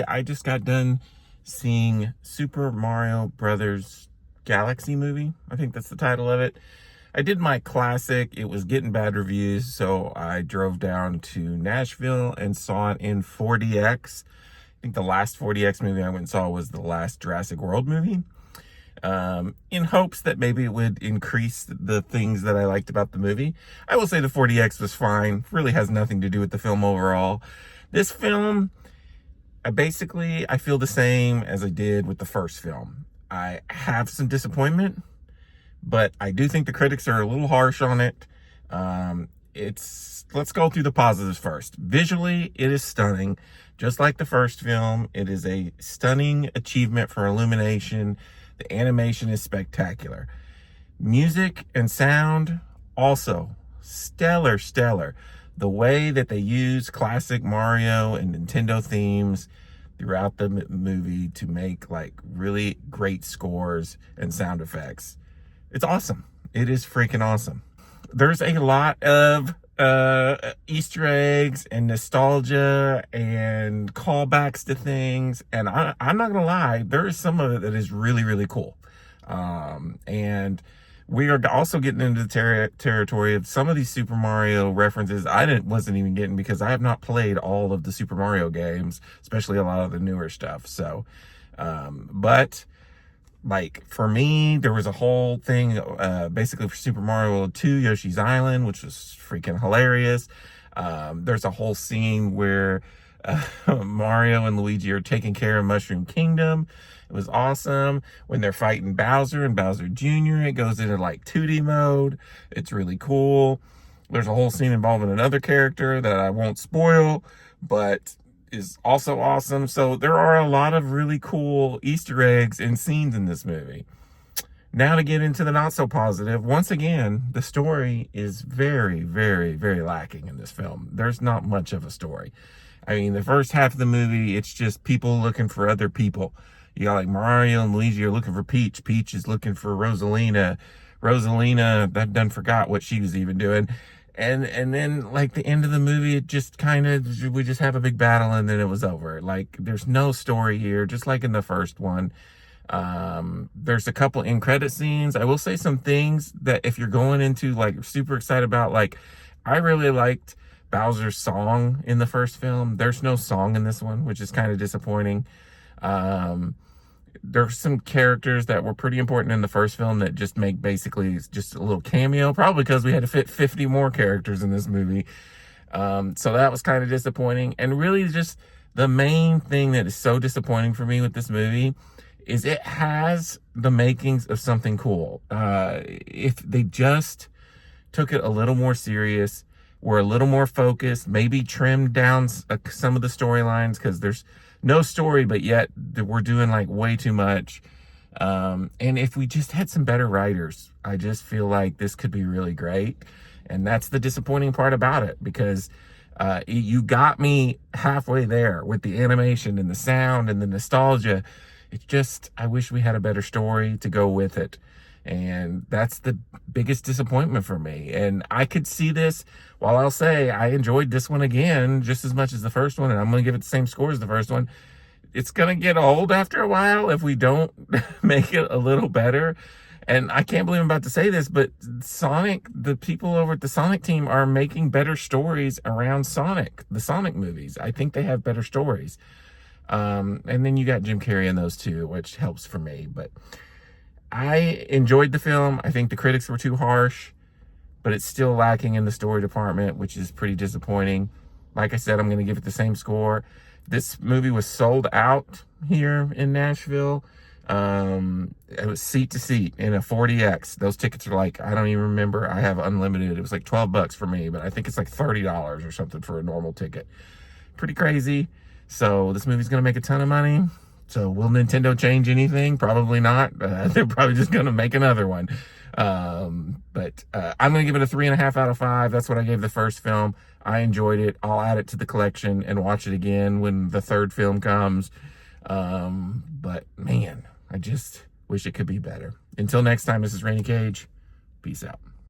I just got done seeing Super Mario Brothers Galaxy movie. I think that's the title of it. I did my classic. It was getting bad reviews, so I drove down to Nashville and saw it in 4DX. I think the last 4DX movie I went and saw was the last Jurassic World movie. In hopes that maybe it would increase the things that I liked about the movie. I will say the 4DX was fine. Really has nothing to do with the film overall. This film, I feel the same as I did with the first film. I have some disappointment, but I do think the critics are a little harsh on it. Let's go through the positives first. Visually, it is stunning. Just like the first film, it is a stunning achievement for Illumination. The animation is spectacular. Music and sound, also stellar. The way that they use classic Mario and Nintendo themes throughout the movie to make like really great scores and sound effects. It's awesome. It is freaking awesome. There's a lot of Easter eggs and nostalgia and callbacks to things, and I'm not gonna lie, there is some of it that is really cool. And we are also getting into the territory of some of these Super Mario references I wasn't even getting, because I have not played all of the Super Mario games, especially a lot of the newer stuff. So but like for me, there was a whole thing basically for Super Mario World 2 Yoshi's Island, which was freaking hilarious. There's a whole scene where Mario and Luigi are taking care of Mushroom Kingdom. It was awesome. When they're fighting Bowser and Bowser Jr., it goes into like 2D mode. It's really cool. There's a whole scene involving another character that I won't spoil, but is also awesome. So there are a lot of really cool Easter eggs and scenes in this movie. Now to get into the not so positive, once again, the story is very lacking in this film. There's not much of a story. I mean, the first half of the movie, it's just people looking for other people. You got like Mario and Luigi are looking for Peach. Peach is looking for Rosalina. Rosalina, I done forgot what she was even doing. And then like the end of the movie, it just kind of, we just have a big battle and then it was over. Like there's no story here, just like in the first one. There's a couple end credit scenes. I will say some things that if you're going into like super excited about, like I really liked Bowser's song in the first film. There's no song in this one, which is kind of disappointing. There's some characters that were pretty important in the first film that just make basically just a little cameo, probably because we had to fit 50 more characters in this movie. So that was kind of disappointing. And really just the main thing that is so disappointing for me with this movie is it has the makings of something cool. If they just took it a little more serious, were a little more focused, maybe trimmed down some of the storylines, because there's no story, but yet we're doing like way too much. And if we just had some better writers, I just feel like this could be really great. And that's the disappointing part about it, because you got me halfway there with the animation and the sound and the nostalgia. It's just, I wish we had a better story to go with it. And that's the biggest disappointment for me. And I could see this, while I'll say I enjoyed this one again just as much as the first one, and I'm going to give it the same score as the first one. It's going to get old after a while if we don't make it a little better. And I can't believe I'm about to say this, but Sonic, the people over at the Sonic team are making better stories around Sonic, the Sonic movies. I think they have better stories. And then you got Jim Carrey in those too, which helps for me. But I enjoyed the film. I think the critics were too harsh, but it's still lacking in the story department, which is pretty disappointing. Like I said, I'm going to give it the same score. This movie was sold out here in Nashville. It was seat to seat in a 4DX. Those tickets are like, I don't even remember. I have unlimited. It was like $12 for me, but I think it's like $30 or something for a normal ticket. Pretty crazy. So this movie's going to make a ton of money. So will Nintendo change anything? Probably not. They're probably just going to make another one. But I'm going to give it a 3.5 out of 5. That's what I gave the first film. I enjoyed it. I'll add it to the collection and watch it again when the third film comes. But man, I just wish it could be better. Until next time, this is Rainy Cage. Peace out.